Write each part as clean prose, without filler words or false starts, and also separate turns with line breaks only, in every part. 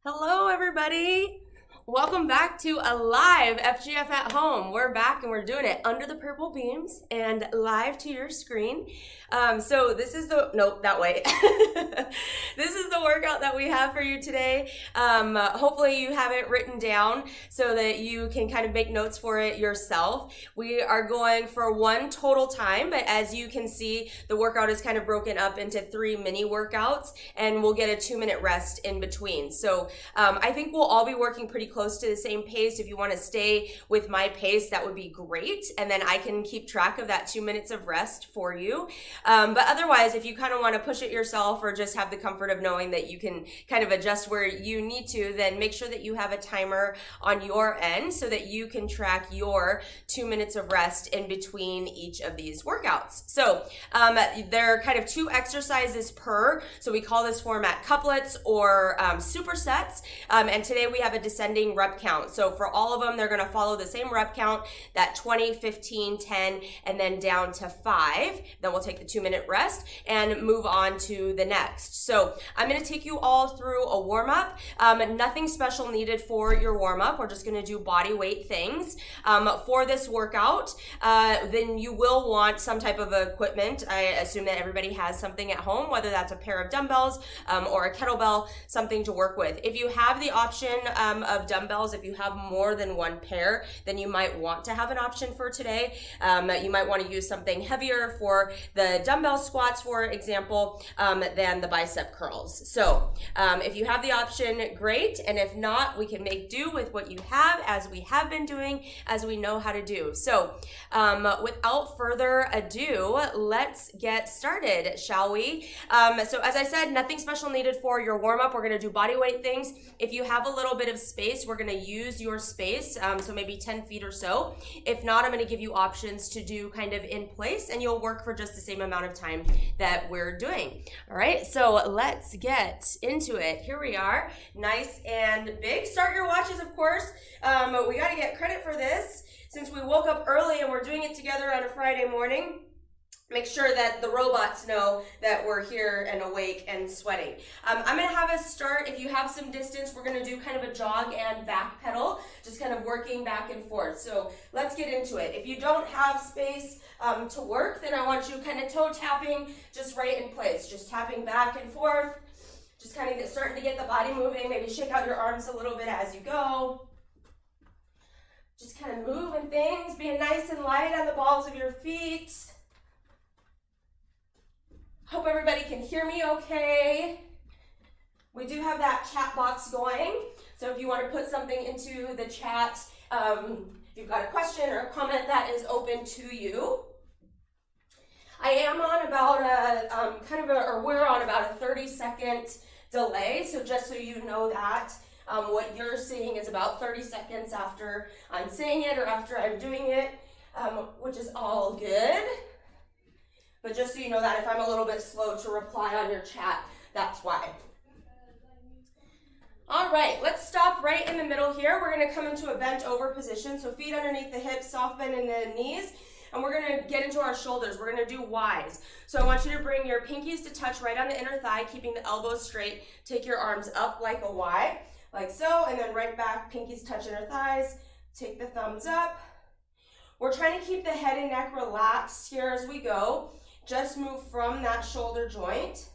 Hello, everybody. Welcome back to a live FGF at home. We're back and we're doing it under the purple beams and live to your screen. So this is that way. This is the workout that we have for you today. Hopefully you have it written down so that you can kind of make notes for it yourself. We are going for one total time, but as you can see, the workout is kind of broken up into 3 mini workouts and we'll get a 2-minute rest in between. So I think we'll all be working pretty close to the same pace. If you want to stay with my pace, that would be great. And then I can keep track of that 2 minutes of rest for you. But otherwise, if you kind of want to push it yourself or just have the comfort of knowing that you can kind of adjust where you need to, then make sure that you have a timer on your end so that you can track your 2 minutes of rest in between each of these workouts. So there are kind of 2 exercises per. So we call this format couplets or supersets. And today we have a descending rep count. So for all of them, they're going to follow the same rep count, that 20, 15, 10, and then down to 5. Then we'll take the 2-minute rest and move on to the next. So I'm going to take you all through a warm-up. Nothing special needed for your warm-up. We're just going to do body weight things. For this workout, then you will want some type of equipment. I assume that everybody has something at home, whether that's a pair of dumbbells or a kettlebell, something to work with. If you have the option of dumbbells, if you have more than one pair, then you might want to have an option for today. You might want to use something heavier for the dumbbell squats, for example, than the bicep curls. So if you have the option, great. And if not, we can make do with what you have, as we have been doing, as we know how to do. So without further ado, let's get started, shall we? So as I said, nothing special needed for your warm-up. We're going to do body weight things. If you have a little bit of space, we're going to use your space, so maybe 10 feet or so. If not, I'm going to give you options to do kind of in place, and you'll work for just the same amount of time that we're doing. All right, so let's get into it. Here we are, nice and big. Start your watches, of course. We got to get credit for this since we woke up early and we're doing it together on a Friday morning. Make sure that the robots know that we're here and awake and sweating. I'm going to have us start. If you have some distance, we're going to do kind of a jog and back pedal, just kind of working back and forth. So let's get into it. If you don't have space to work, then I want you kind of toe tapping just right in place, just tapping back and forth, just kind of starting to get the body moving. Maybe shake out your arms a little bit as you go. Just kind of moving things, being nice and light on the balls of your feet. Hope everybody can hear me okay. We do have that chat box going, so if you want to put something into the chat, if you've got a question or a comment, that is open to you. I am on about we're on about a 30-second delay, so just so you know that, what you're seeing is about 30 seconds after I'm saying it or after I'm doing it, which is all good. But just so you know that if I'm a little bit slow to reply on your chat, that's why. All right, let's stop right in the middle here. We're going to come into a bent over position. So feet underneath the hips, soft bend in the knees. And we're going to get into our shoulders. We're going to do Ys. So I want you to bring your pinkies to touch right on the inner thigh, keeping the elbows straight. Take your arms up like a Y, like so. And then right back, pinkies touch inner thighs. Take the thumbs up. We're trying to keep the head and neck relaxed here as we go. Just move from that shoulder joint.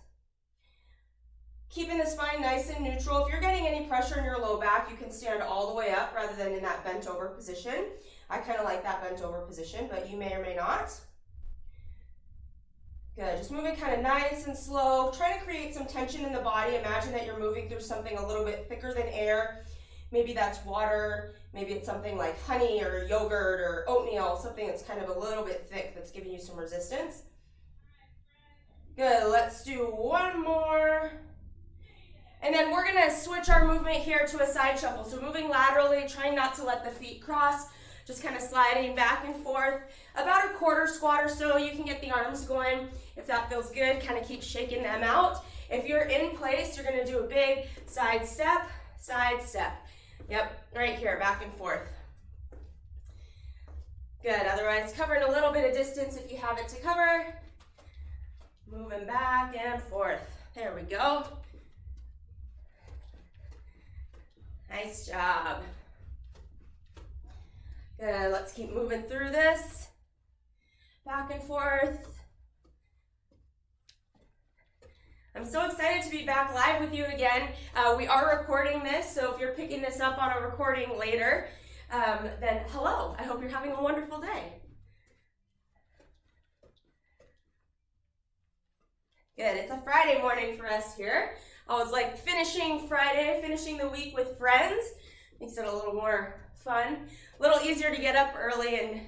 Keeping the spine nice and neutral. If you're getting any pressure in your low back, you can stand all the way up rather than in that bent over position. I kind of like that bent over position, but you may or may not. Good, just moving kind of nice and slow. Try to create some tension in the body. Imagine that you're moving through something a little bit thicker than air. Maybe that's water, maybe it's something like honey or yogurt or oatmeal, something that's kind of a little bit thick that's giving you some resistance. Good, let's do one more. And then we're gonna switch our movement here to a side shuffle. So moving laterally, trying not to let the feet cross, just kind of sliding back and forth. About a quarter squat or so, you can get the arms going. If that feels good, kind of keep shaking them out. If you're in place, you're gonna do a big side step, side step. Yep, right here, back and forth. Good, otherwise covering a little bit of distance if you have it to cover. Moving back and forth. There we go. Nice job. Good, let's keep moving through this. Back and forth. I'm so excited to be back live with you again. We are recording this, so if you're picking this up on a recording later, then hello. I hope you're having a wonderful day. Good, it's a Friday morning for us here. I was like finishing Friday, finishing the week with friends. Makes it a little more fun, a little easier to get up early and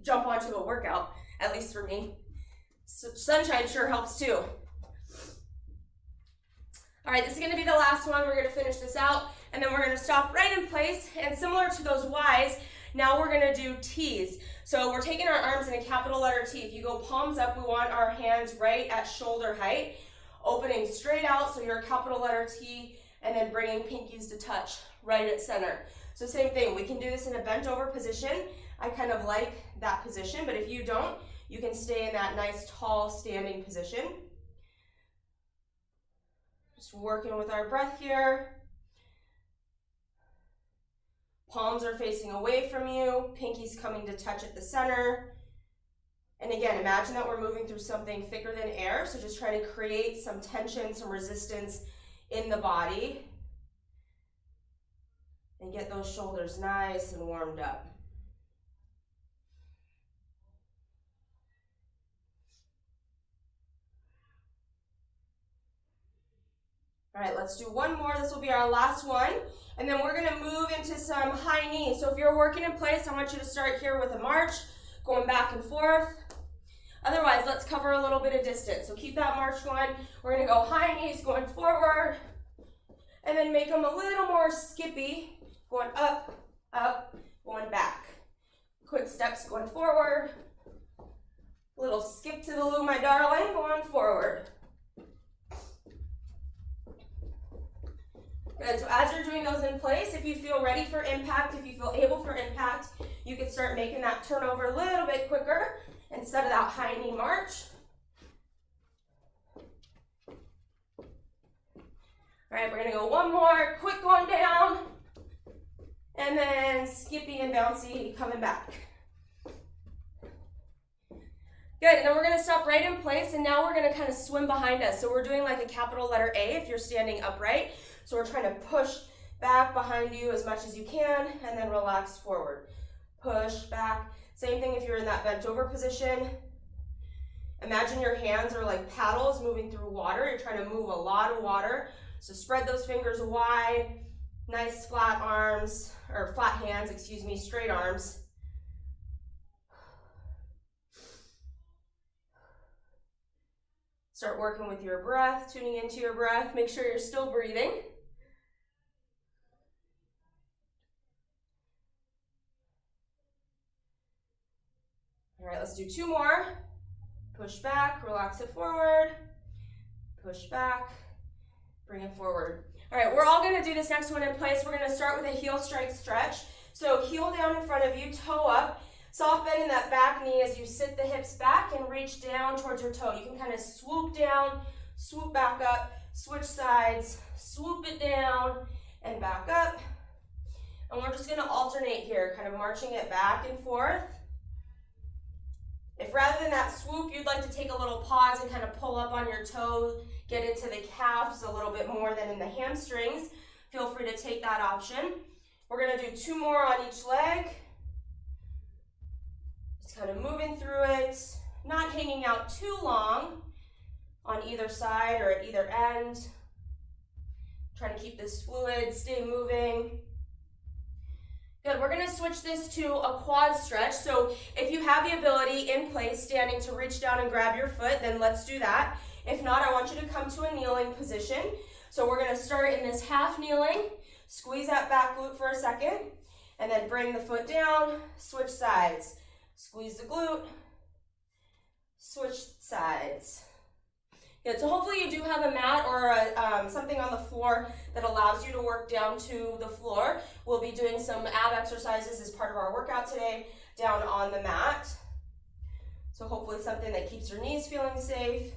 jump onto a workout, at least for me. Sunshine sure helps too. All right, this is gonna be the last one. We're gonna finish this out, and then we're gonna stop right in place, and similar to those Ys, now we're gonna do Ts. So we're taking our arms in a capital letter T. If you go palms up, we want our hands right at shoulder height, opening straight out, so you're a capital letter T, and then bringing pinkies to touch right at center. So same thing, we can do this in a bent over position. I kind of like that position, but if you don't, you can stay in that nice tall standing position. Just working with our breath here. Palms are facing away from you, pinkies coming to touch at the center. And again, imagine that we're moving through something thicker than air, so just try to create some tension, some resistance in the body. And get those shoulders nice and warmed up. All right, let's do one more. This will be our last one. And then we're gonna move into some high knees. So if you're working in place, I want you to start here with a march, going back and forth. Otherwise, let's cover a little bit of distance. So keep that march going. We're gonna go high knees, going forward, and then make them a little more skippy, going up, up, going back. Quick steps going forward. Little skip to the loo, my darling, going forward. Good, so as you're doing those in place, if you feel ready for impact, if you feel able for impact, you can start making that turnover a little bit quicker instead of that high knee march. All right, we're gonna go one more, quick one down, and then skippy and bouncy coming back. Good, and then we're gonna stop right in place, and now we're gonna kind of swim behind us. So we're doing like a capital letter A if you're standing upright. So we're trying to push back behind you as much as you can, and then relax forward. Push back. Same thing if you're in that bent over position. Imagine your hands are like paddles moving through water. You're trying to move a lot of water. So spread those fingers wide. Nice flat arms, or flat hands, excuse me, straight arms. Start working with your breath, tuning into your breath. Make sure you're still breathing. All right, let's do two more. Push back, relax it forward. Push back, bring it forward. All right, we're all gonna do this next one in place. We're gonna start with a heel strike stretch. So heel down in front of you, toe up. Soft bend in that back knee as you sit the hips back and reach down towards your toe. You can kind of swoop down, swoop back up, switch sides, swoop it down and back up. And we're just gonna alternate here, kind of marching it back and forth. If rather than that swoop, you'd like to take a little pause and kind of pull up on your toe, get into the calves a little bit more than in the hamstrings, feel free to take that option. We're gonna do two more on each leg. Just kind of moving through it, not hanging out too long on either side or at either end. Trying to keep this fluid, stay moving. Good, we're gonna switch this to a quad stretch. So if you have the ability in place, standing, to reach down and grab your foot, then let's do that. If not, I want you to come to a kneeling position. So we're gonna start in this half kneeling, squeeze that back glute for a second, and then bring the foot down, switch sides. Squeeze the glute, switch sides. Good, so hopefully you do have a mat or something on the floor that allows you to work down to the floor. We'll be doing some ab exercises as part of our workout today down on the mat. So hopefully something that keeps your knees feeling safe.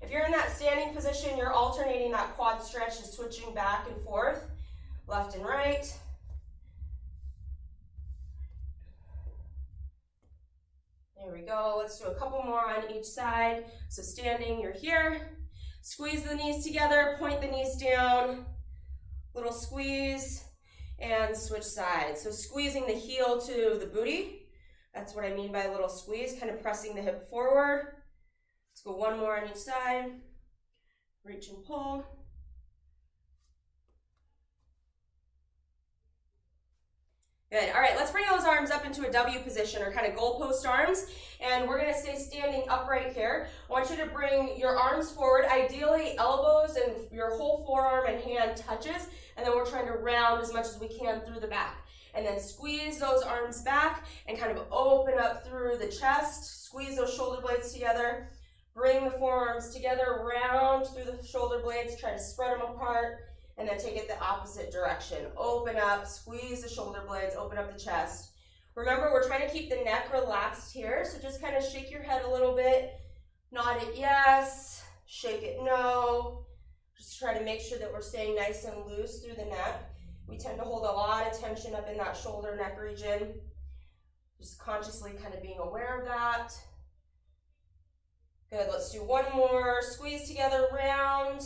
If you're in that standing position, you're alternating that quad stretch and switching back and forth. left and right. There we go. Let's do a couple more on each side. So standing, you're here. Squeeze the knees together, point the knees down. Little squeeze and switch sides. So squeezing the heel to the booty. That's what I mean by a little squeeze, kind of pressing the hip forward. Let's go one more on each side. Reach and pull. Good. All right, let's bring those arms up into a W position, or kind of goalpost arms, and we're going to stay standing upright here. I want you to bring your arms forward, ideally elbows and your whole forearm and hand touches, and then we're trying to round as much as we can through the back. And then squeeze those arms back and kind of open up through the chest. Squeeze those shoulder blades together. Bring the forearms together, round through the shoulder blades, try to spread them apart. And then take it the opposite direction. Open up, squeeze the shoulder blades, open up the chest. Remember, we're trying to keep the neck relaxed here, so just kind of shake your head a little bit. Nod it yes, shake it no. Just try to make sure that we're staying nice and loose through the neck. We tend to hold a lot of tension up in that shoulder neck region. Just consciously kind of being aware of that. Good, let's do one more. Squeeze together, round.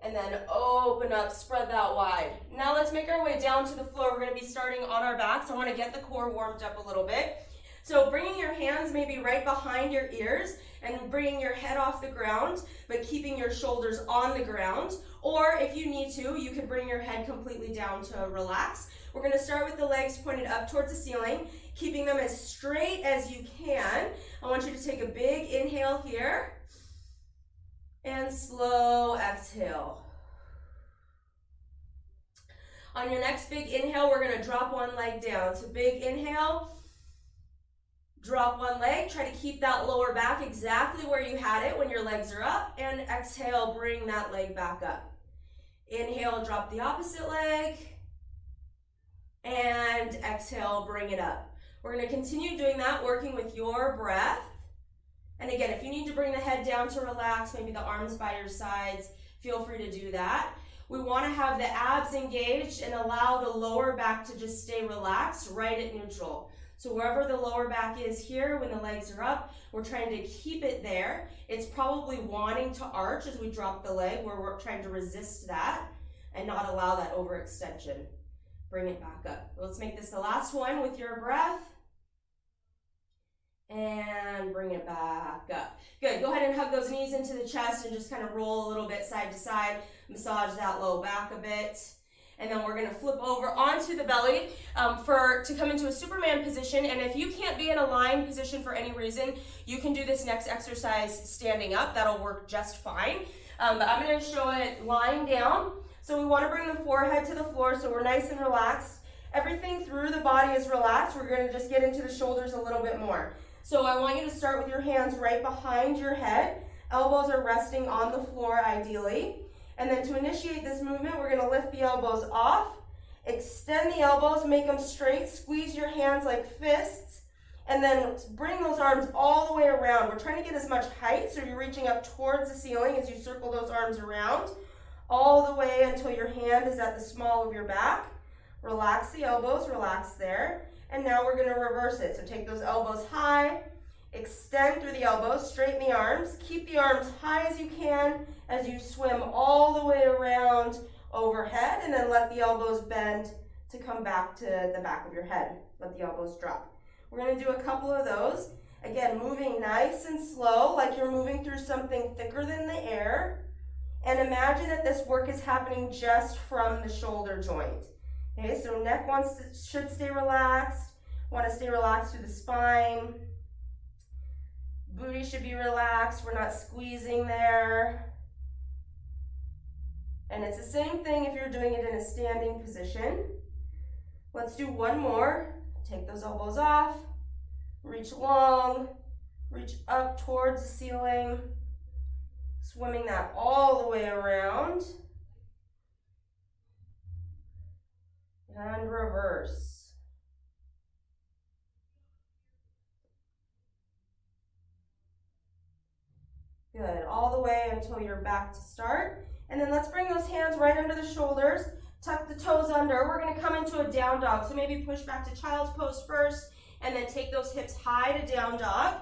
And then open up, spread that wide. Now let's make our way down to the floor. We're going to be starting on our backs. I want to get the core warmed up a little bit. So bringing your hands maybe right behind your ears and bringing your head off the ground, but keeping your shoulders on the ground. Or if you need to, you can bring your head completely down to relax. We're going to start with the legs pointed up towards the ceiling, keeping them as straight as you can. I want you to take a big inhale here. And slow exhale. On your next big inhale, we're going to drop one leg down. So big inhale, drop one leg. Try to keep that lower back exactly where you had it when your legs are up. And exhale, bring that leg back up. Inhale, drop the opposite leg. And exhale, bring it up. We're going to continue doing that, working with your breath. And again, if you need to bring the head down to relax, maybe the arms by your sides, feel free to do that. We want to have the abs engaged and allow the lower back to just stay relaxed right at neutral. So wherever the lower back is here when the legs are up, we're trying to keep it there. It's probably wanting to arch as we drop the leg, where we're trying to resist that and not allow that overextension. Bring it back up. Let's make this the last one with your breath. And bring it back up. Good, go ahead and hug those knees into the chest and just kind of roll a little bit side to side. Massage that low back a bit. And then we're gonna flip over onto the belly to come into a Superman position. And if you can't be in a lying position for any reason, you can do this next exercise standing up. That'll work just fine. But I'm gonna show it lying down. So we wanna bring the forehead to the floor so we're nice and relaxed. Everything through the body is relaxed. We're gonna just get into the shoulders a little bit more. So I want you to start with your hands right behind your head. Elbows are resting on the floor ideally. And then to initiate this movement, we're gonna lift the elbows off, extend the elbows, make them straight, squeeze your hands like fists, and then bring those arms all the way around. We're trying to get as much height, so you're reaching up towards the ceiling as you circle those arms around, all the way until your hand is at the small of your back. Relax the elbows, relax there. And now we're gonna reverse it. So take those elbows high, extend through the elbows, straighten the arms, keep the arms high as you can as you swim all the way around overhead, and then let the elbows bend to come back to the back of your head. Let the elbows drop. We're gonna do a couple of those. Again, moving nice and slow, like you're moving through something thicker than the air. And imagine that this work is happening just from the shoulder joint. Okay, so neck should stay relaxed. Want to stay relaxed through the spine. Booty should be relaxed. We're not squeezing there. And it's the same thing if you're doing it in a standing position. Let's do one more. Take those elbows off. Reach long. Reach up towards the ceiling. Swimming that all the way around. And reverse. Good, all the way until you're back to start. And then let's bring those hands right under the shoulders. Tuck the toes under. We're gonna come into a down dog. So maybe push back to child's pose first, and then take those hips high to down dog.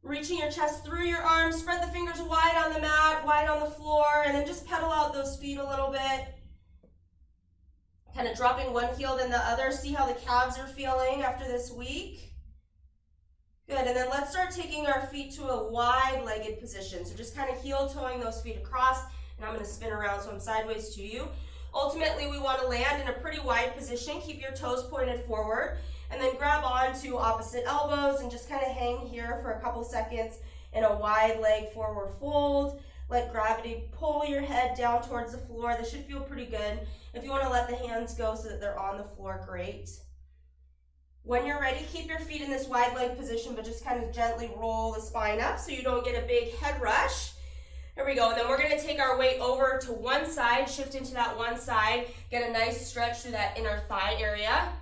Reaching your chest through your arms, spread the fingers wide on the mat, wide on the floor, and then just pedal out those feet a little bit. Kind of dropping one heel then the other. See how the calves are feeling after this week. Good, and then let's start taking our feet to a wide-legged position. So just kind of heel-toeing those feet across, and I'm gonna spin around so I'm sideways to you. Ultimately, we wanna land in a pretty wide position. Keep your toes pointed forward. And then grab onto opposite elbows and just kind of hang here for a couple seconds in a wide leg forward fold. Let gravity pull your head down towards the floor. This should feel pretty good. If you want to let the hands go so that they're on the floor, great. When you're ready, keep your feet in this wide leg position, but just kind of gently roll the spine up so you don't get a big head rush. Here we go, and then we're gonna take our weight over to one side, shift into that one side, get a nice stretch through that inner thigh area.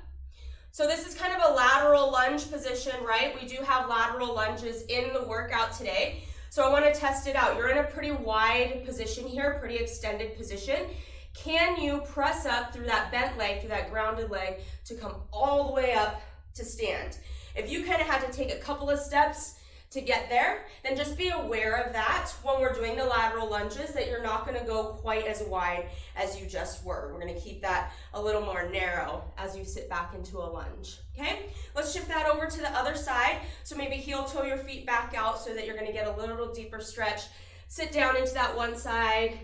So this is kind of a lateral lunge position, right? We do have lateral lunges in the workout today. So I want to test it out. You're in a pretty wide position here, pretty extended position. Can you press up through that bent leg, through that grounded leg, to come all the way up to stand? If you kind of had to take a couple of steps to get there, then just be aware of that when we're doing the lateral lunges, that you're not gonna go quite as wide as you just were. We're gonna keep that a little more narrow as you sit back into a lunge, okay? Let's shift that over to the other side. So maybe heel toe your feet back out so that you're gonna get a little deeper stretch. Sit down into that one side.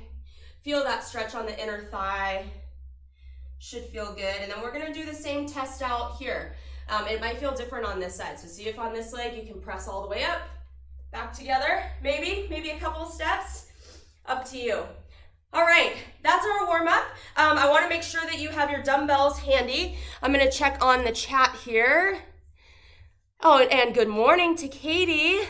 Feel that stretch on the inner thigh. Should feel good. And then we're gonna do the same test out here. It might feel different on this side. So see if on this leg you can press all the way up, back together, maybe a couple of steps, up to you. All right, that's our warm up. I wanna make sure that you have your dumbbells handy. I'm gonna check on the chat here. Oh, and good morning to Katie.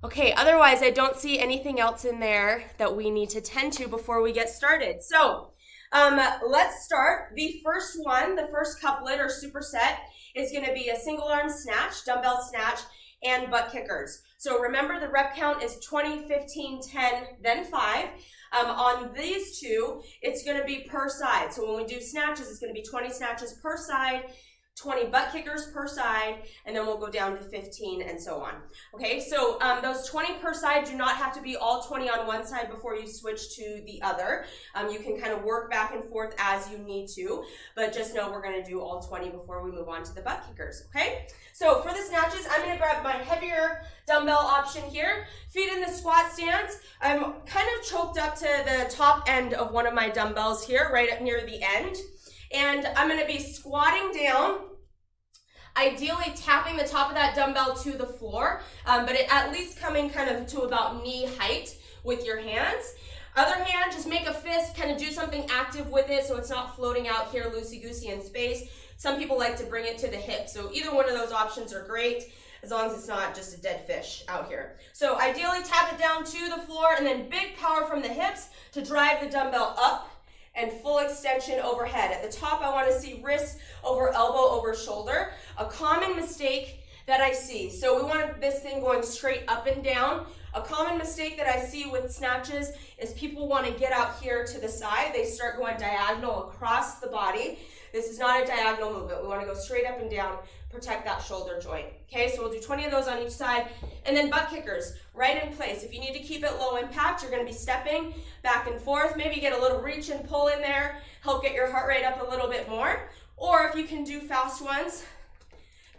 Okay, otherwise I don't see anything else in there that we need to tend to before we get started. So let's start. The first one, the first couplet or superset is going to be a single arm snatch, dumbbell snatch, and butt kickers. So remember the rep count is 20, 15, 10, then 5. On these two, it's going to be per side. So when we do snatches, it's going to be 20 snatches per side, 20 butt kickers per side, and then we'll go down to 15 and so on. Okay, so those 20 per side do not have to be all 20 on one side before you switch to the other. You can kind of work back and forth as you need to, but just know we're going to do all 20 before we move on to the butt kickers, okay? So for the snatches, I'm going to grab my heavier dumbbell option here. Feet in the squat stance. I'm kind of choked up to the top end of one of my dumbbells here, right up near the end. And I'm gonna be squatting down, ideally tapping the top of that dumbbell to the floor, but at least coming kind of to about knee height with your hands. Other hand, just make a fist, kind of do something active with it so it's not floating out here loosey-goosey in space. Some people like to bring it to the hip, so either one of those options are great, as long as it's not just a dead fish out here. So ideally tap it down to the floor and then big power from the hips to drive the dumbbell up and full extension overhead. At the top, I want to see wrist over elbow over shoulder. A common mistake that I see, so we want this thing going straight up and down. A common mistake that I see with snatches is people want to get out here to the side. They start going diagonal across the body. This is not a diagonal movement. We want to go straight up and down, protect that shoulder joint. Okay, so we'll do 20 of those on each side. And then butt kickers, right in place. If you need to keep it low impact, you're going to be stepping back and forth. Maybe get a little reach and pull in there, help get your heart rate up a little bit more. Or if you can do fast ones,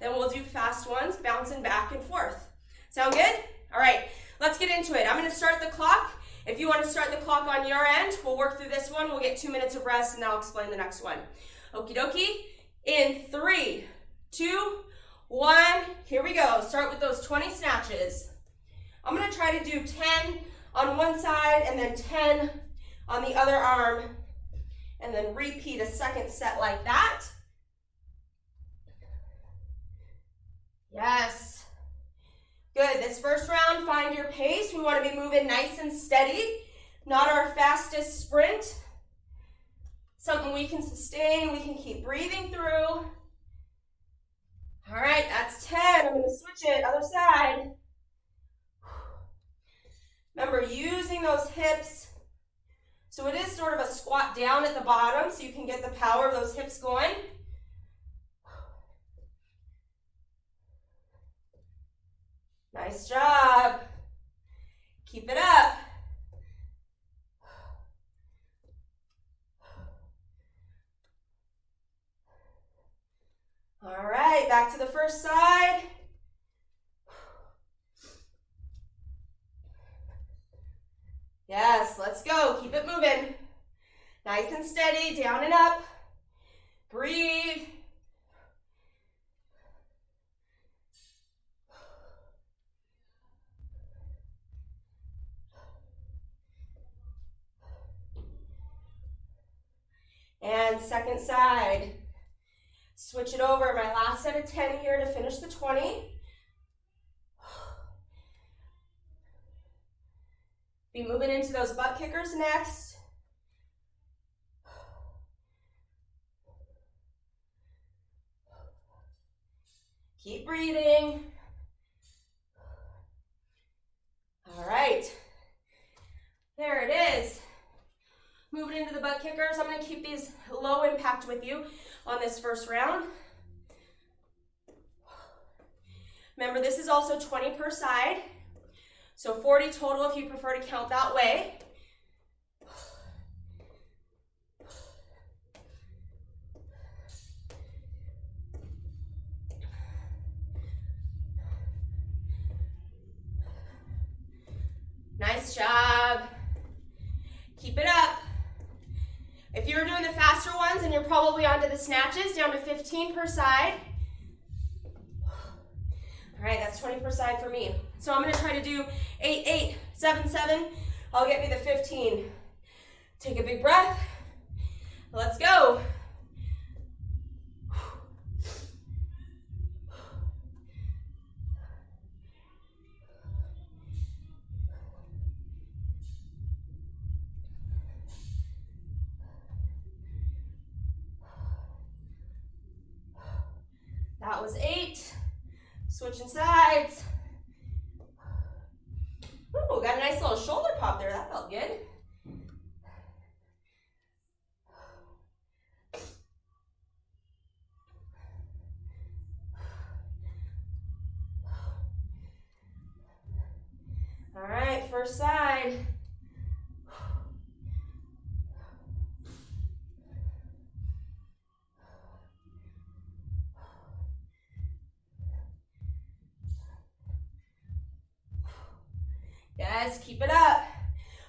then we'll do fast ones, bouncing back and forth. Sound good? All right, let's get into it. I'm going to start the clock. If you want to start the clock on your end, we'll work through this one. We'll get 2 minutes of rest, and then I'll explain the next one. Okie dokie. In 3, 2, 1, here we go. Start with those 20 snatches. I'm going to try to do 10 on one side and then 10 on the other arm, and then repeat a second set like that. Yes. Good. This first round, find your pace. We want to be moving nice and steady, not our fastest sprint. Something we can sustain, we can keep breathing through. All right, that's 10. I'm going to switch it, other side. Remember, using those hips So it is sort of a squat down at the bottom so you can get the power of those hips going. Nice job. Keep it up. All right, back to the first side. Yes, let's go. Keep it moving. Nice and steady, down and up. Breathe. And second side. Switch it over. My last set of 10 here to finish the 20. Be moving into those butt kickers next. Keep breathing. All right. There it is. Moving into the butt kickers. I'm going to keep these low impact with you on this first round. Remember, this is also 20 per side. So 40 total if you prefer to count that way. Nice job. Keep it up. If you're doing the faster ones, then you're probably onto the snatches, down to 15 per side. All right, that's 20 per side for me. So I'm gonna try to do 8, 8, 7, 7. I'll get me the 15. Take a big breath. Let's go. That was 8. Switching sides. Ooh, got a nice little shoulder pop there. That felt good. All right, first side. Guys, keep it up.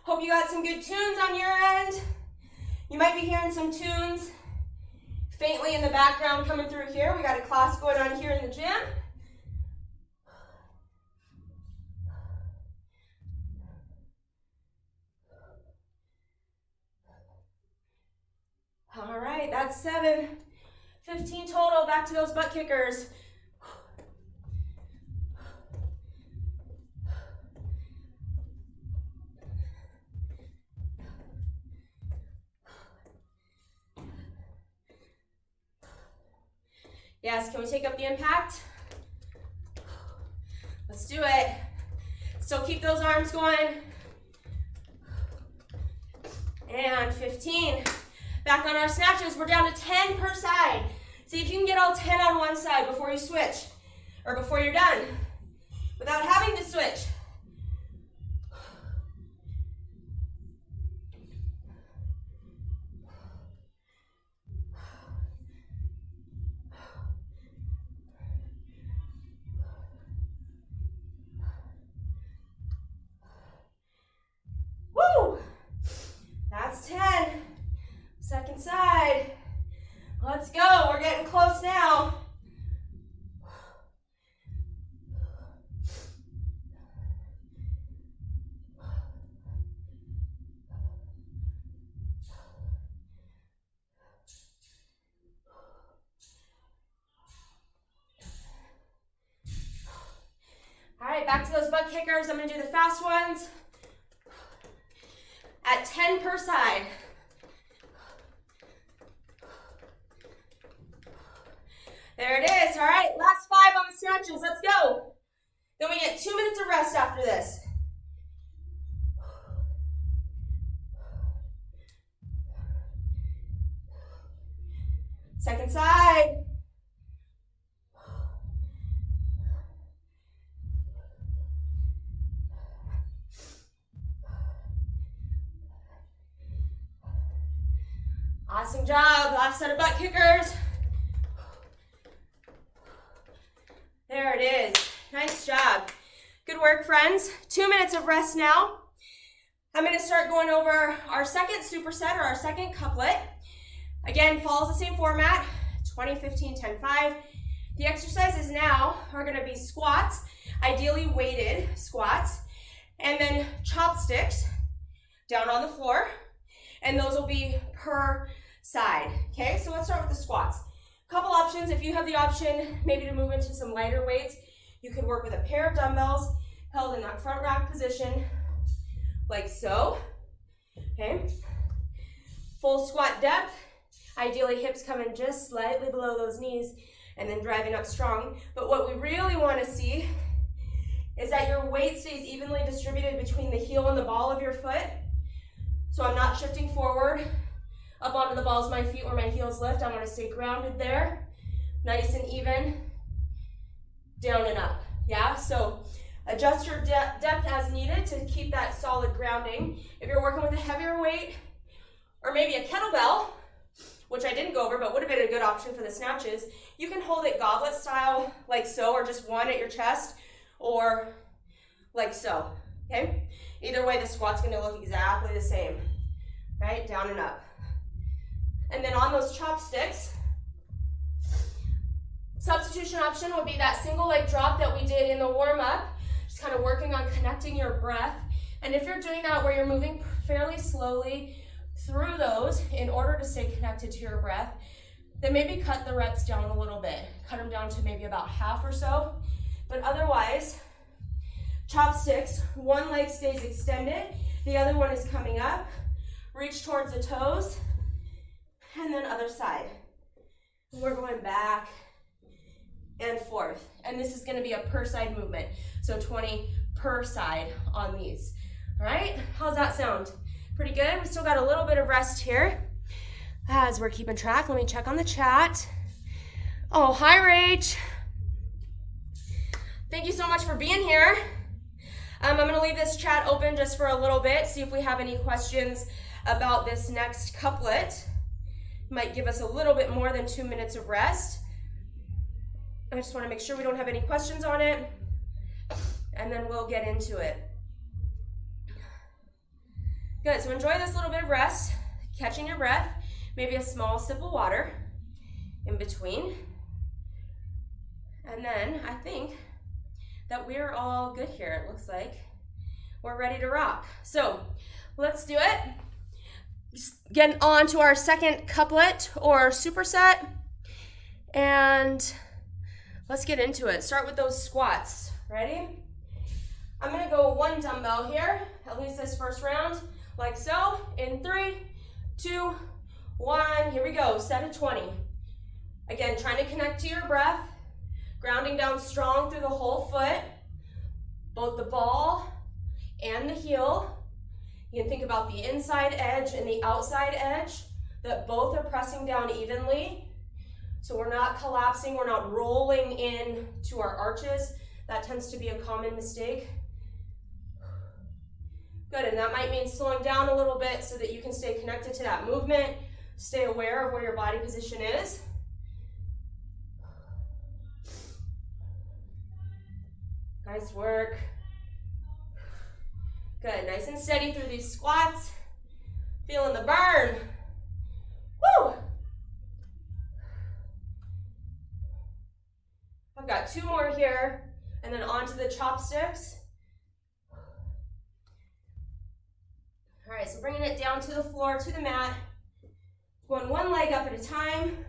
Hope you got some good tunes on your end. You might be hearing some tunes faintly in the background coming through here. We got a class going on here in the gym. All right, that's 7. 15 total. Back to those butt kickers. Yes, can we take up the impact? Let's do it. Still keep those arms going. And 15. Back on our snatches, we're down to 10 per side. See if you can get all 10 on one side before you switch, or before you're done, without having to switch. Woo! That's 10. Second side. Let's go. We're getting close now. All right, back to those butt kickers. I'm going to do the fast ones at 10 per side. There it is. All right, last 5 on the snatches. Let's go. Then we get 2 minutes of rest after this. Second side. Awesome job. Last set of butt kickers. There it is. Nice job. Good work, friends. 2 minutes of rest now. I'm going to start going over our second superset or our second couplet. Again, follows the same format, 20, 15, 10, 5. The exercises now are going to be squats, ideally weighted squats, and then chopsticks down on the floor, and those will be per side. Okay, so let's start with the squats. Couple options. If you have the option maybe to move into some lighter weights, you could work with a pair of dumbbells held in that front rack position, like so. Okay, full squat depth. Ideally, hips coming just slightly below those knees and then driving up strong. But what we really want to see is that your weight stays evenly distributed between the heel and the ball of your foot. So I'm not shifting forward up onto the balls of my feet where my heels lift. I want to stay grounded there, nice and even, down and up. Yeah, so adjust your depth as needed to keep that solid grounding. If you're working with a heavier weight or maybe a kettlebell, which I didn't go over but would have been a good option for the snatches, you can hold it goblet style like so, or just one at your chest, or like so, okay? Either way, the squat's gonna look exactly the same, right? Down and up. And then on those chopsticks, substitution option would be that single leg drop that we did in the warm-up, just kind of working on connecting your breath. And if you're doing that where you're moving fairly slowly through those in order to stay connected to your breath, then maybe cut the reps down a little bit. Cut them down to maybe about half or so. But otherwise, chopsticks, one leg stays extended, the other one is coming up. Reach towards the toes, and then other side. We're going back and forth. And this is going to be a per side movement. So 20 per side on these. All right, how's that sound? Pretty good. We still got a little bit of rest here. As we're keeping track, let me check on the chat. Oh, hi, Rach. Thank you so much for being here. I'm going to leave this chat open just for a little bit, see if we have any questions about this next couplet. Might give us a little bit more than 2 minutes of rest. I just want to make sure we don't have any questions on it, and then we'll get into it. Good, so enjoy this little bit of rest, catching your breath, maybe a small sip of water in between. And then I think that we're all good here. It looks like we're ready to rock. So let's do it. Just getting on to our second couplet or superset, and let's get into it. Start with those squats. Ready? I'm gonna go one dumbbell here, at least this first round, like so, in 3, 2, 1, here we go, set of 20. Again, trying to connect to your breath, grounding down strong through the whole foot, both the ball and the heel. You can think about the inside edge and the outside edge, that both are pressing down evenly. So we're not collapsing, we're not rolling in to our arches. That tends to be a common mistake. Good, and that might mean slowing down a little bit so that you can stay connected to that movement, stay aware of where your body position is. Nice work. Good, nice and steady through these squats. Feeling the burn. Woo! I've got 2 more here, and then onto the chopsticks. All right, so bringing it down to the floor, to the mat. Going one leg up at a time.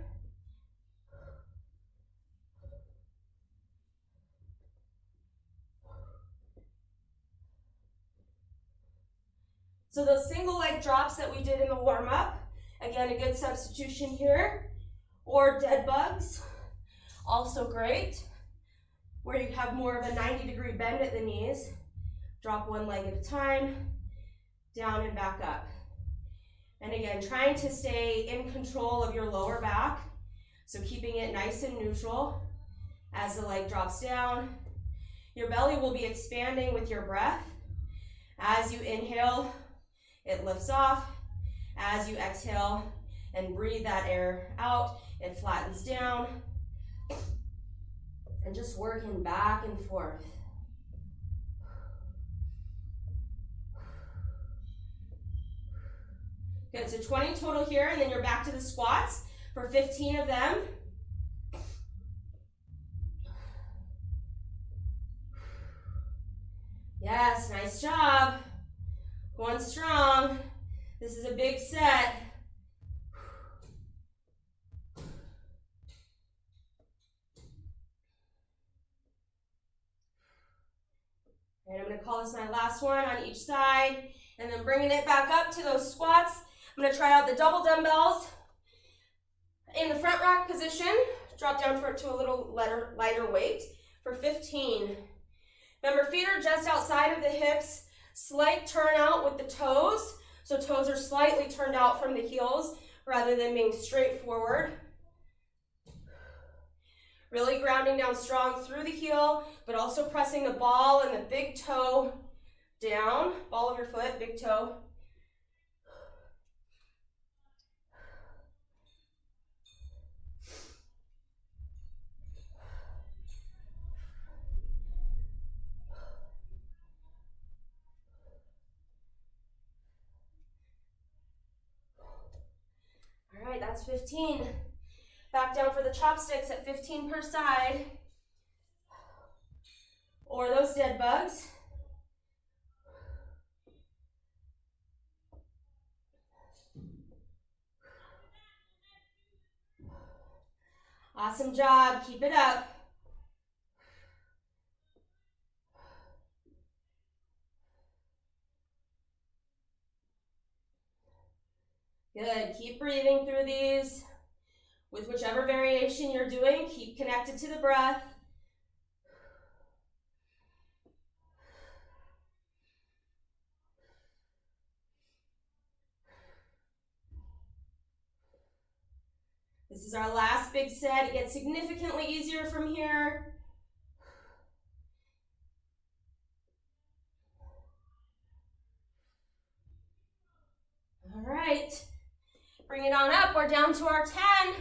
So those single leg drops that we did in the warm-up, again, a good substitution here. Or dead bugs, also great. Where you have more of a 90-degree bend at the knees. Drop one leg at a time, down and back up. And again, trying to stay in control of your lower back. So keeping it nice and neutral as the leg drops down. Your belly will be expanding with your breath. As you inhale, it lifts off. As you exhale and breathe that air out, it flattens down. And just working back and forth. Good, so 20 total here, and then you're back to the squats for 15 of them. Yes, nice job. Going strong. This is a big set. And I'm going to call this my last one on each side, and then bringing it back up to those squats. I'm going to try out the double dumbbells in the front rack position. Drop down to a little lighter weight for 15. Remember, feet are just outside of the hips. Slight turn out with the toes. So toes are slightly turned out from the heels rather than being straight forward. Really grounding down strong through the heel, but also pressing the ball and the big toe down. Ball of your foot, big toe. All right, that's 15. Back down for the chopsticks at 15 per side. Or those dead bugs. Awesome job, keep it up. Good, keep breathing through these. With whichever variation you're doing, keep connected to the breath. This is our last big set. It gets significantly easier from here. All right, bring it on up. We're down to our 10.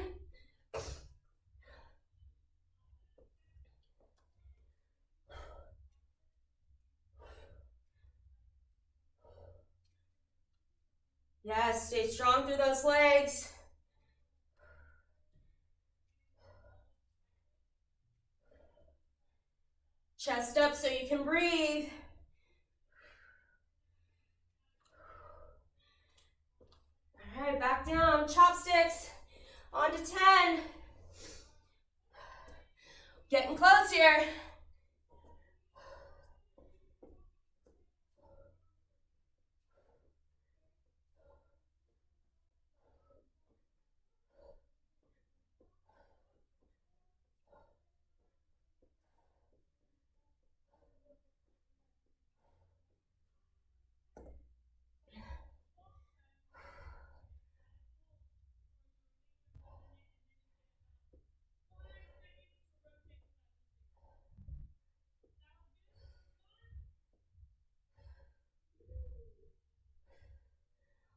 Yes, stay strong through those legs. Chest up so you can breathe. All right, back down, chopsticks, on to 10. Getting close here.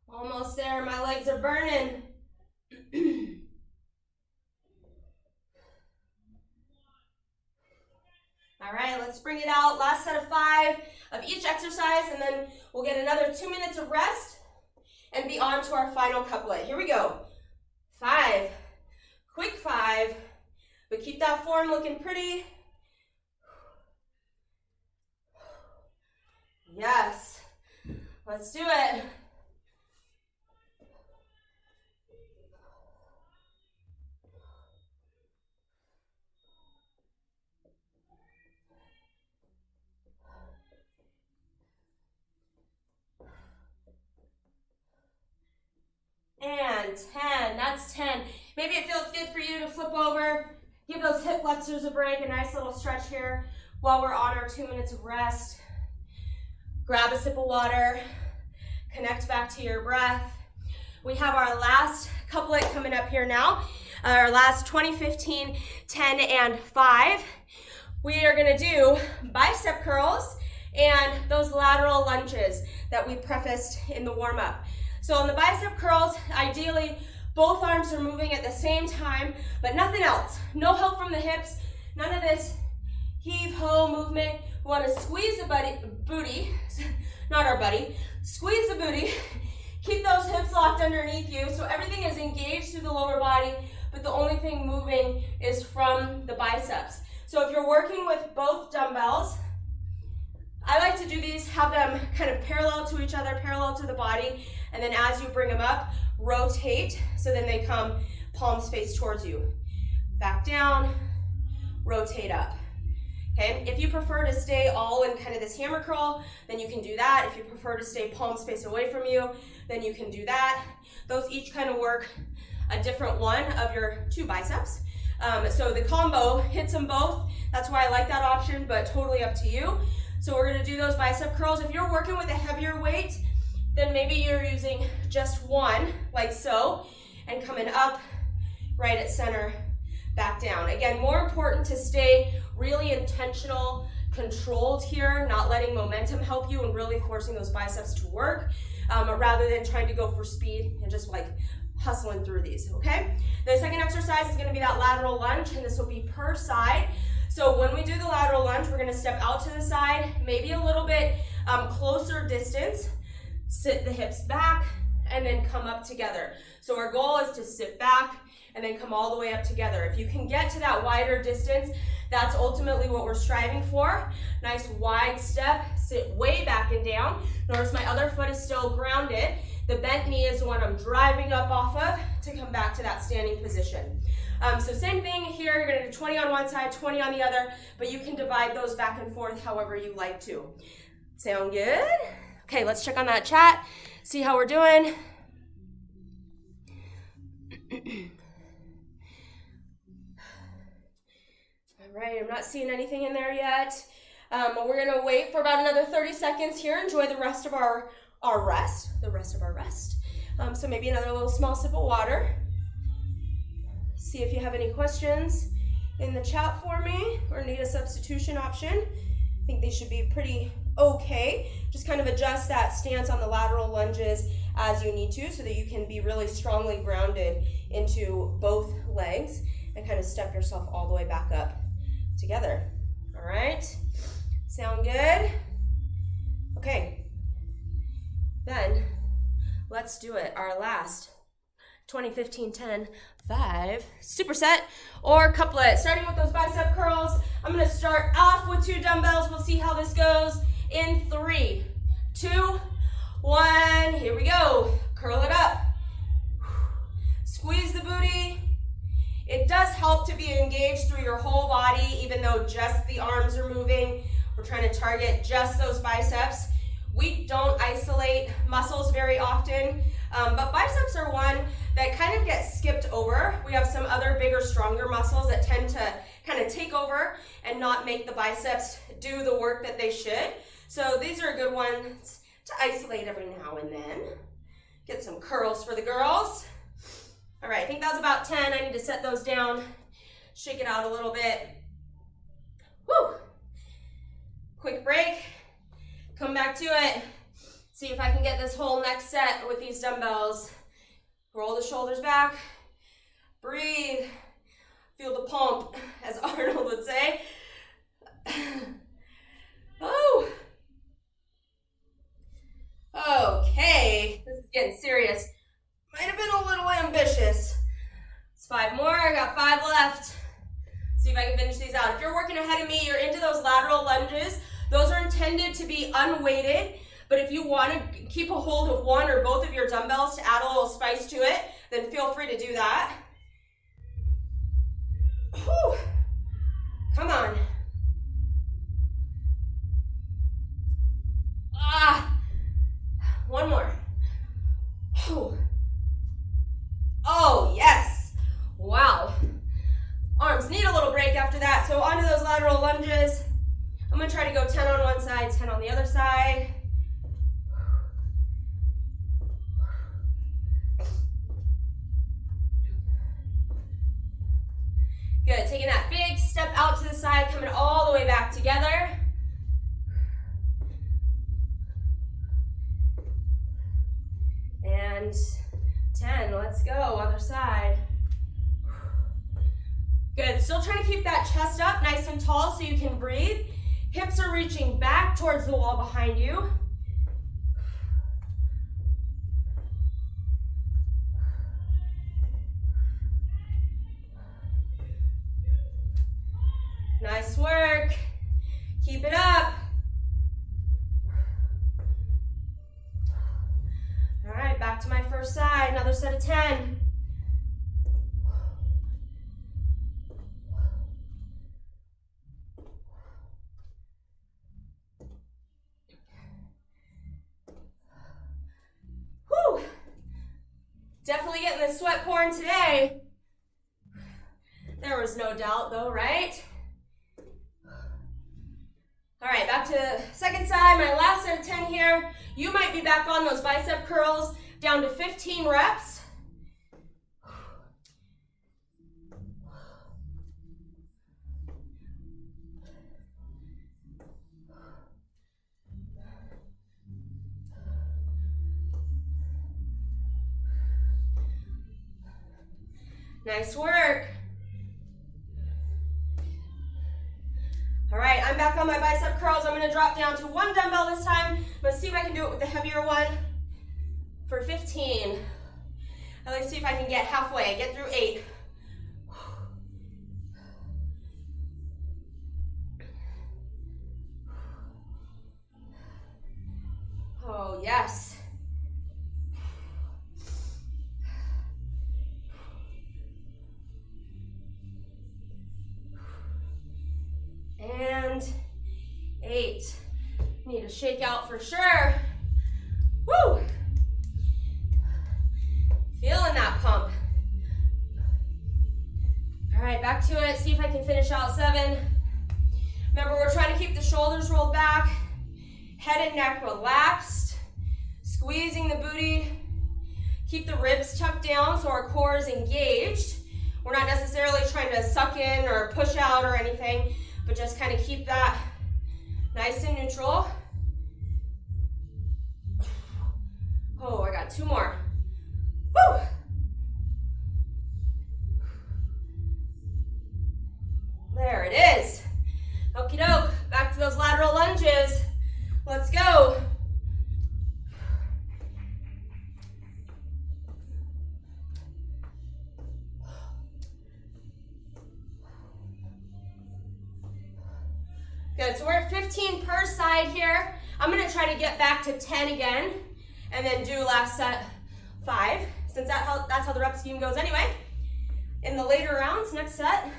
Almost there, my legs are burning. All right, let's bring it out. Last set of 5 of each exercise, and then we'll get another 2 minutes of rest and be on to our final couplet. Here we go. 5, quick 5, but keep that form looking pretty. Yes, let's do it. And 10, that's 10. Maybe it feels good for you to flip over, give those hip flexors a break, a nice little stretch here while we're on our 2 minutes of rest. Grab a sip of water, connect back to your breath. We have our last couplet coming up here now. our last 20, 15, 10, and 5. We are gonna do bicep curls and those lateral lunges that we prefaced in the warm-up. So on the bicep curls, ideally, both arms are moving at the same time, but nothing else. No help from the hips, none of this heave-ho movement. We wanna squeeze the booty, not our buddy, squeeze the booty, keep those hips locked underneath you so everything is engaged through the lower body, but the only thing moving is from the biceps. So if you're working with both dumbbells, I like to do these, have them kind of parallel to each other, parallel to the body, and then as you bring them up, rotate, so then they come palms face towards you. Back down, rotate up. Okay, if you prefer to stay all in kind of this hammer curl, then you can do that. If you prefer to stay palms face away from you, then you can do that. Those each kind of work a different one of your two biceps. So the combo hits them both. That's why I like that option, but totally up to you. So we're gonna do those bicep curls. If you're working with a heavier weight, then maybe you're using just one, like so, and coming up, right at center, back down. Again, more important to stay really intentional, controlled here, not letting momentum help you and really forcing those biceps to work, rather than trying to go for speed and just like hustling through these, okay? The second exercise is gonna be that lateral lunge, and this will be per side. So when we do the lateral lunge, we're gonna step out to the side, maybe a little bit closer distance, sit the hips back, and then come up together. So our goal is to sit back and then come all the way up together. If you can get to that wider distance, that's ultimately what we're striving for. Nice wide step, sit way back and down. Notice my other foot is still grounded. The bent knee is the one I'm driving up off of to come back to that standing position. So same thing here, you're gonna do 20 on one side, 20 on the other, but you can divide those back and forth however you like to. Sound good? Okay, let's check on that chat, see how we're doing. All right, I'm not seeing anything in there yet. We're gonna wait for about another 30 seconds here, enjoy the rest of our rest. So maybe another little small sip of water. See if you have any questions in the chat for me or need a substitution option. I think they should be pretty okay. Just kind of adjust that stance on the lateral lunges as you need to so that you can be really strongly grounded into both legs and kind of step yourself all the way back up together. All right, sound good? Okay, then let's do it. Our last 20, 15, 10, 5 superset or couplet. Starting with those bicep curls, I'm gonna start off with 2 dumbbells. We'll see how this goes in 3, 2, 1. Here we go. Curl it up. Squeeze the booty. It does help to be engaged through your whole body, even though just the arms are moving. We're trying to target just those biceps. We don't isolate muscles very often, but biceps are one that kind of gets skipped over. We have some other bigger, stronger muscles that tend to kind of take over and not make the biceps do the work that they should. So these are good ones to isolate every now and then. Get some curls for the girls. All right, I think that was about 10. I need to set those down, shake it out a little bit. Woo! Quick break. Come back to it. See if I can get this whole next set with these dumbbells. Roll the shoulders back. Breathe. Feel the pump, as Arnold would say. Oh. Okay. This is getting serious. Might have been a little ambitious. It's 5 more. I got 5 left. See if I can finish these out. If you're working ahead of me, you're into those lateral lunges. Those are intended to be unweighted, but if you want to keep a hold of one or both of your dumbbells to add a little spice to it, then feel free to do that. Whew. Come on. One more. Whew. Oh, yes. Wow. Arms need a little break after that, so onto those lateral lunges. I'm gonna try to go 10 on one side, 10 on the other side. Good, taking that big step out to the side, coming all the way back together. And 10, let's go, other side. Good, still trying to keep that chest up nice and tall so you can breathe. Hips are reaching back towards the wall behind you. Nice work. Keep it up. All right, back to my first side, another set of 10. Whew. Definitely getting the sweat pouring today. There was no doubt though, right? All right, back to the second side, my last set of 10 here. You might be back on those bicep curls, down to 15 reps. Nice work. All right, I'm back on my bicep curls. I'm gonna drop down to 1 dumbbell this time. Let's see if I can do it with the heavier one for 15. And let's see if I can get halfway, get through 8. Oh, yes. And 8. Need a shake out for sure. Woo! Feeling that pump. All right, back to it. See if I can finish out 7. Remember, we're trying to keep the shoulders rolled back, head and neck relaxed, squeezing the booty. Keep the ribs tucked down so our core is engaged. We're not necessarily trying to suck in or push out or anything, but just kind of keep that nice and neutral. Oh, I got 2 more. Woo! There it is. Okie doke. Back to those lateral lunges. Let's go. Good, so we're at 15 per side here. I'm gonna try to get back to 10 again and then do last set 5, since that's how the rep scheme goes anyway. In the later rounds, next set.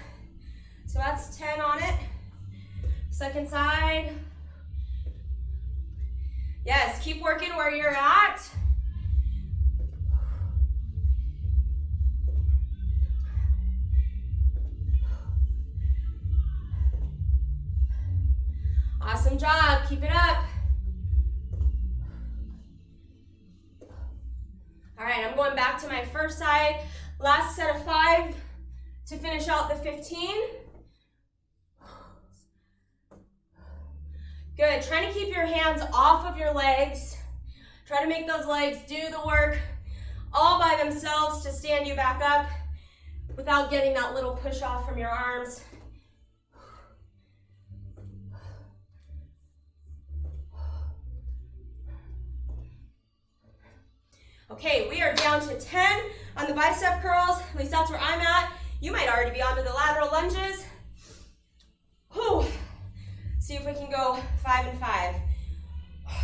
So that's 10 on it. Second side. Yes, keep working where you're at. Awesome job, keep it up. All right, I'm going back to my first side. Last set of 5 to finish out the 15. Good, trying to keep your hands off of your legs. Try to make those legs do the work all by themselves to stand you back up without getting that little push off from your arms. Okay, we are down to 10 on the bicep curls. At least that's where I'm at. You might already be onto the lateral lunges. Whew. See if we can go 5 and 5.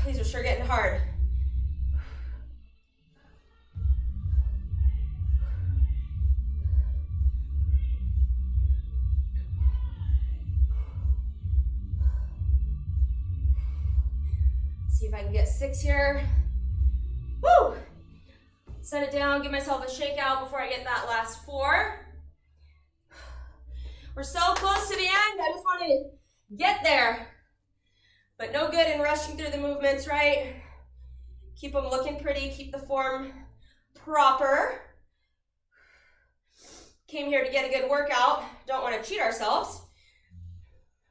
These are sure getting hard. See if I can get 6 here. Woo! Set it down, give myself a shake out before I get that last 4. We're so close to the end. I just want to get there. But no good in rushing through the movements, right? Keep them looking pretty, keep the form proper. came here to get a good workout. Don't want to cheat ourselves.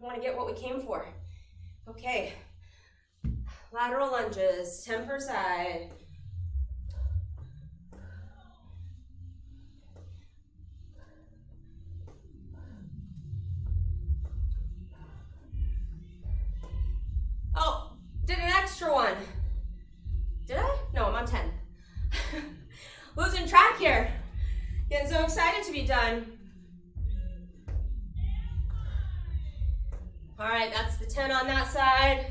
I want to get what we came for. Okay. Lateral lunges, 10 per side. Oh, did an extra one. Did I? No, I'm on 10. Losing track here. Getting so excited to be done. All right, that's the 10 on that side.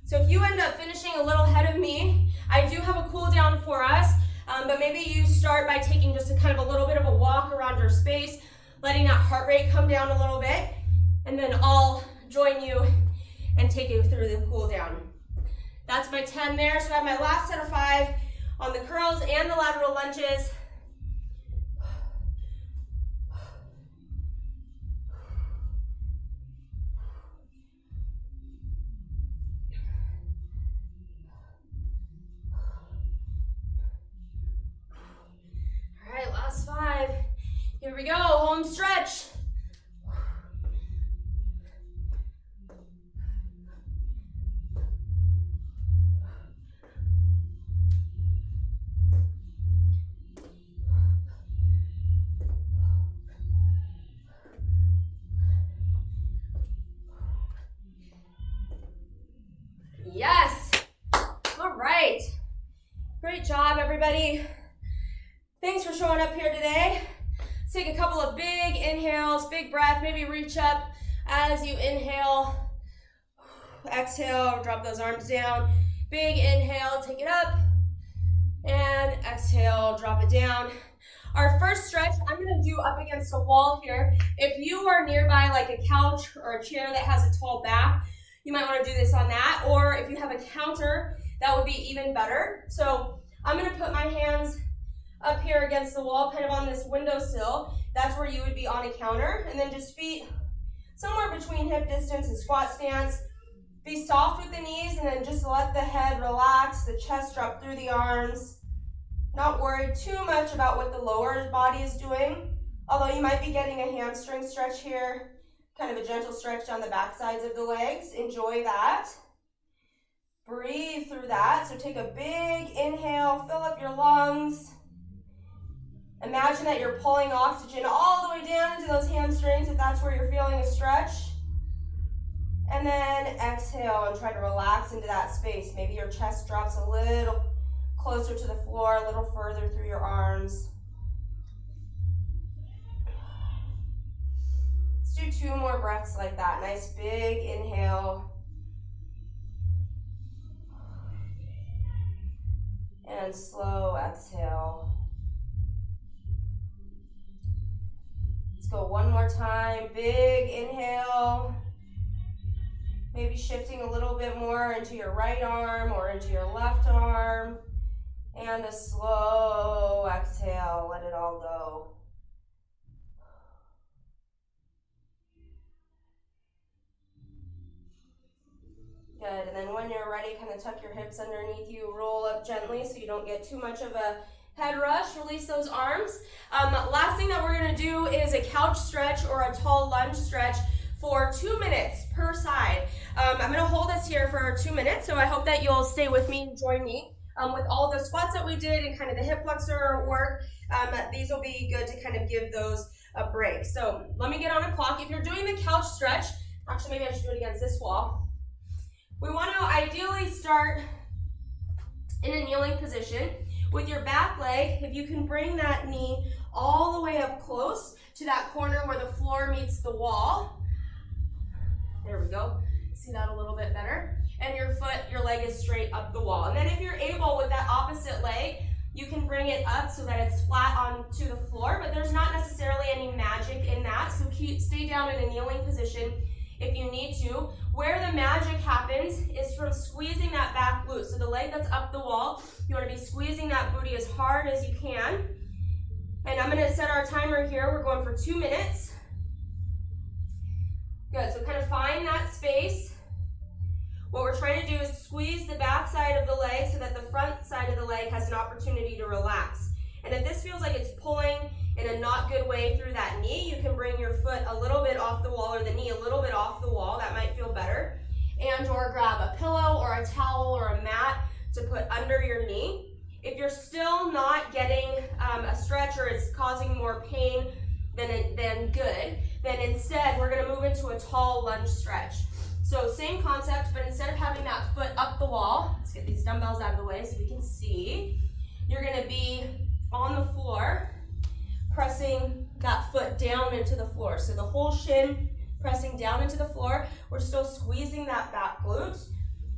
So if you end up finishing a little ahead of me, I do have a cool down for us, but maybe you start by taking just a kind of a little bit of a walk around your space, letting that heart rate come down a little bit, and then I'll join you and take you through the cool down. That's my 10 there. So I have my last set of 5 on the curls and the lateral lunges. All right, last 5. Here we go, home stretch. Yes. All right. Great job, everybody. Thanks for showing up here today. Let's take a couple of big inhales, big breath. Maybe reach up as you inhale. Exhale, drop those arms down. Big inhale, take it up. And exhale, drop it down. Our first stretch, I'm going to do up against a wall here. If you are nearby like a couch or a chair that has a tall back, you might want to do this on that. Or if you have a counter, that would be even better. So I'm going to put my hands up here against the wall, kind of on this windowsill. That's where you would be on a counter. And then just feet somewhere between hip distance and squat stance. Be soft with the knees and then just let the head relax, the chest drop through the arms. Not worry too much about what the lower body is doing. Although you might be getting a hamstring stretch here. Kind of a gentle stretch down the back sides of the legs. Enjoy that. Breathe through that. So take a big inhale, fill up your lungs. Imagine that you're pulling oxygen all the way down into those hamstrings if that's where you're feeling a stretch. And then exhale and try to relax into that space. Maybe your chest drops a little closer to the floor, a little further through your arms. Do 2 more breaths like that. Nice big inhale. And slow exhale. Let's go one more time. Big inhale. Maybe shifting a little bit more into your right arm or into your left arm. And a slow exhale. Let it all go. Good, and then when you're ready, kind of tuck your hips underneath you, roll up gently so you don't get too much of a head rush. Release those arms. Last thing that we're going to do is a couch stretch or a tall lunge stretch for 2 minutes per side. I'm going to hold us here for 2 minutes, so I hope that you'll stay with me and join me. With all the squats that we did and kind of the hip flexor work, these will be good to kind of give those a break. So let me get on a clock. If you're doing the couch stretch, actually maybe I should do it against this wall. We want to ideally start in a kneeling position with your back leg. If you can bring that knee all the way up close to that corner where the floor meets the wall. There we go. See that a little bit better. And your leg is straight up the wall. And then if you're able with that opposite leg, you can bring it up so that it's flat onto the floor, but there's not necessarily any magic in that. So stay down in a kneeling position if you need to. Where the magic happens is from squeezing that back glute. So the leg that's up the wall, you want to be squeezing that booty as hard as you can. And I'm going to set our timer here. We're going for 2 minutes. Good. What we're trying to do is squeeze the back side of the leg so that the front side of the leg has an opportunity to relax. And if this feels like it's pulling in a not good way through that knee, you can bring your foot a little bit off the wall, or the knee a little bit off the wall. That might feel better. And or grab a pillow or a towel or a mat to put under your knee. If you're still not getting a stretch, or it's causing more pain than good, then instead we're gonna move into a tall lunge stretch. So same concept, but instead of having that foot up the wall, let's get these dumbbells out of the way so we can see. You're gonna be on the floor, pressing that foot down into the floor. So the whole shin pressing down into the floor. We're still squeezing that back glute.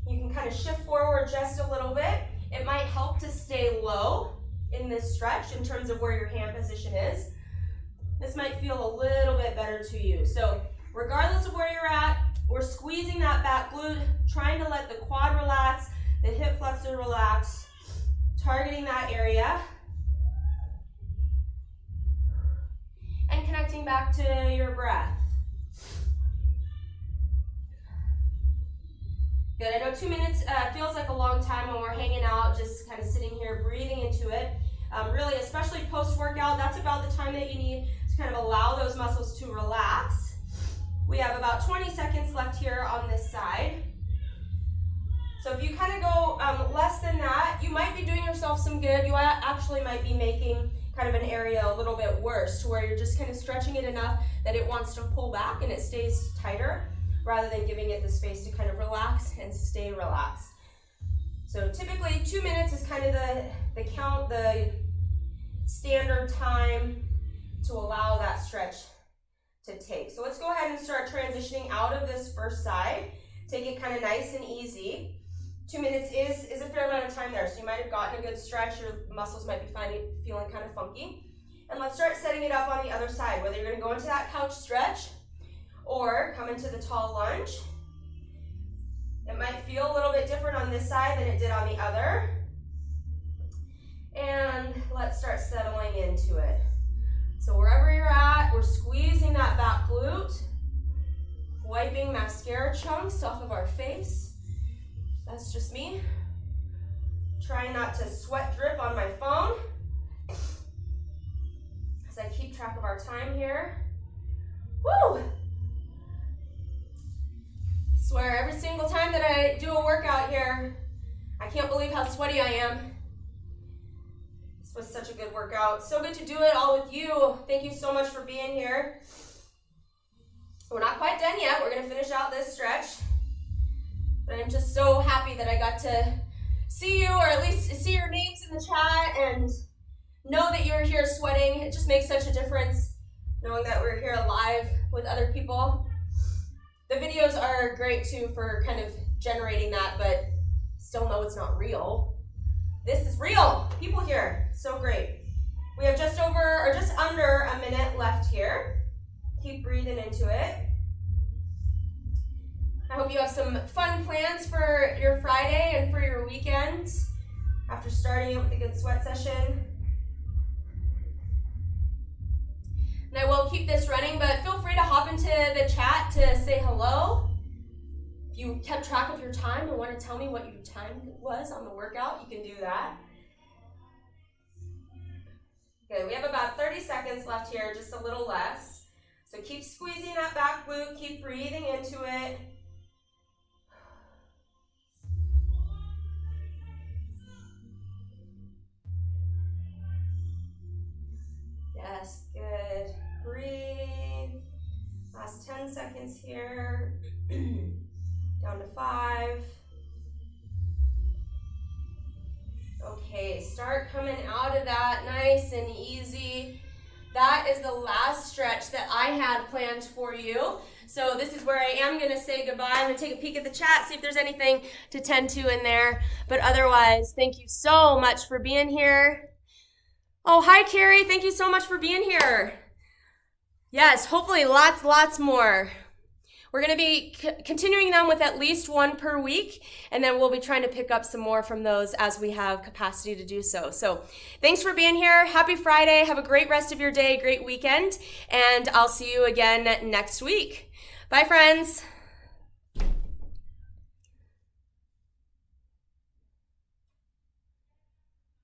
You can kind of shift forward just a little bit. It might help to stay low in this stretch in terms of where your hand position is. This might feel a little bit better to you. So regardless of where you're at, we're squeezing that back glute, trying to let the quad relax, the hip flexor relax, targeting that area. And connecting back to your breath. Good, I know 2 minutes feels like a long time when we're hanging out, just kind of sitting here, breathing into it. Really, especially post-workout, that's about the time that you need to kind of allow those muscles to relax. We have about 20 seconds left here on this side. So if you kind of go less than that, you might be doing yourself some good. You actually might be making kind of an area a little bit worse, to where you're just kind of stretching it enough that it wants to pull back and it stays tighter, rather than giving it the space to kind of relax and stay relaxed. So typically 2 minutes is kind of the count, the standard time to allow that stretch to take. So let's go ahead and start transitioning out of this first side. Take it kind of nice and easy. 2 minutes is a fair amount of time there, so you might have gotten a good stretch. Your muscles might be feeling kind of funky. And let's start setting it up on the other side, whether you're going to go into that couch stretch or come into the tall lunge. It might feel a little bit different on this side than it did on the other. And let's start settling into it. So wherever you're at, we're squeezing that back glute, wiping mascara chunks off of our face. That's just me. Trying not to sweat drip on my phone as I keep track of our time here. Woo! Swear every single time that I do a workout here, I can't believe how sweaty I am. This was such a good workout. So good to do it all with you. Thank you so much for being here. We're not quite done yet. We're going to finish out this stretch. But I'm just so happy that I got to see you, or at least see your names in the chat, and know that you're here sweating. It just makes such a difference knowing that we're here live with other people. The videos are great too for kind of generating that, but still know it's not real. This is real. People here. So great. We have just over, or just under a minute left here. Keep breathing into it. I hope you have some fun plans for your Friday and for your weekend after starting it with a good sweat session. And I will keep this running, but feel free to hop into the chat to say hello. If you kept track of your time and want to tell me what your time was on the workout, you can do that. Good, we have about 30 seconds left here, just a little less. So keep squeezing that back glute, keep breathing into it. Yes, good. Breathe. Last 10 seconds here. Down to 5. Okay, start coming out of that nice and easy. That is the last stretch that I had planned for you. So this is where I am going to say goodbye. I'm going to take a peek at the chat, see if there's anything to tend to in there. But otherwise, thank you so much for being here. Oh, hi, Carrie. Thank you so much for being here. Yes, hopefully lots more. We're going to be continuing them with at least one per week, and then we'll be trying to pick up some more from those as we have capacity to do so. So thanks for being here. Happy Friday. Have a great rest of your day, great weekend, and I'll see you again next week. Bye, friends.